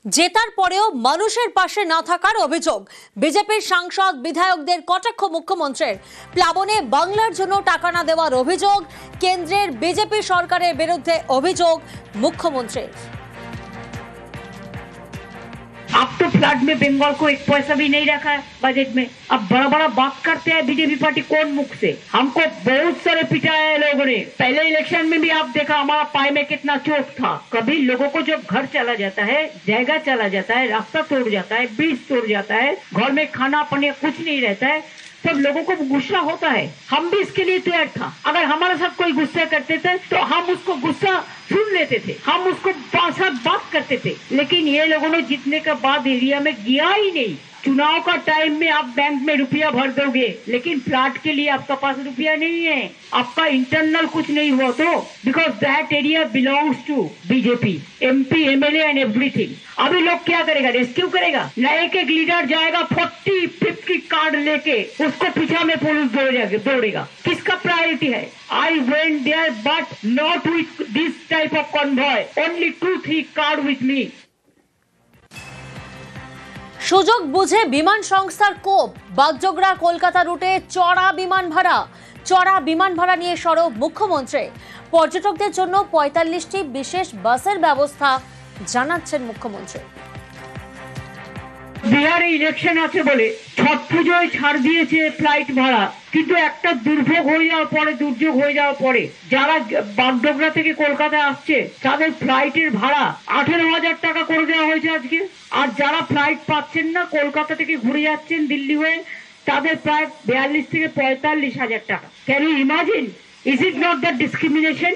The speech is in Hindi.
জেতার পরেও মানুষের পাশে না থাকার অভিযোগ। বিজেপির সাংসদ বিধায়কদের কটাক্ষ মুখ্যমন্ত্রীর। প্লাবনে বাংলার জন্য টাকা না দেওয়ার অভিযোগ। কেন্দ্রের বিজেপি সরকারের বিরুদ্ধে অভিযোগ মুখ্যমন্ত্রীর। अब तो फ्लड में बंगाल को एक पैसा भी नहीं रखा है बजट में। अब बड़ा बड़ा बात करते हैं बीजेपी पार्टी कौन मुख से। हमको बहुत सारे पिटाया है लोगों ने। पहले इलेक्शन में भी आप देखा हमारा पाए में कितना चोट था। कभी लोगों को जब घर चला जाता है, जगह चला जाता है, रास्ता तोड़ जाता है, ब्रिज तोड़ जाता है, घर में खाना पानी कुछ नहीं रहता है, सब लोगों को गुस्सा होता है। हम भी इसके लिए तैयार था। अगर हमारे साथ कोई गुस्सा करते थे तो हम उसको गुस्सा सुन लेते थे, हम उसको साथ बात करते थे। लेकिन ये लोगों ने जीतने के बाद एरिया में गया ही नहीं। चुनाव का टाइम में आप बैंक में रुपया भर दोगे, लेकिन प्लाट के लिए आपका पास रुपया नहीं है, आपका इंटरनल कुछ नहीं हुआ तो, because that area belongs to BJP, MP, MLA and everything. अभी लोग क्या करेगा? रेस्क्यू करेगा? न एक एक लीडर जाएगा 40-50 कार्ड लेके, उसको पीछा में पुलिस दौड़ेगा। किसका प्रायोरिटी है? I went there but not with this type of convoy, only 2-3 cars with me. সুযোগ বুঝে বিমান সংস্থার কোপ। বাগডোগরা কলকাতা রুটে চড়া বিমান ভাড়া নিয়ে সরব মুখ্যমন্ত্রী। পর্যটকদের জন্য ৪৫টি বিশেষ বাসের ব্যবস্থা জানাচ্ছেন মুখ্যমন্ত্রী। বিহারে ইলেকশন আছে বলে ছট পুজোয় ছাড় দিয়েছে ফ্লাইট ভাড়া, কিন্তু একটা দুর্যোগ হয়ে যাওয়ার পরে যারা বাগডোগরা থেকে কলকাতা আসছে তাদের ফ্লাইটের ভাড়া ১৮,০০০ টাকা করে দেওয়া হয়েছে আজকে। আর যারা ফ্লাইট পাচ্ছেন না, কলকাতা থেকে ঘুরে যাচ্ছেন দিল্লি হয়ে, তাদের প্রায় ৪২ থেকে ৪৫,০০০ টাকা। Can you imagine? Is it not the discrimination?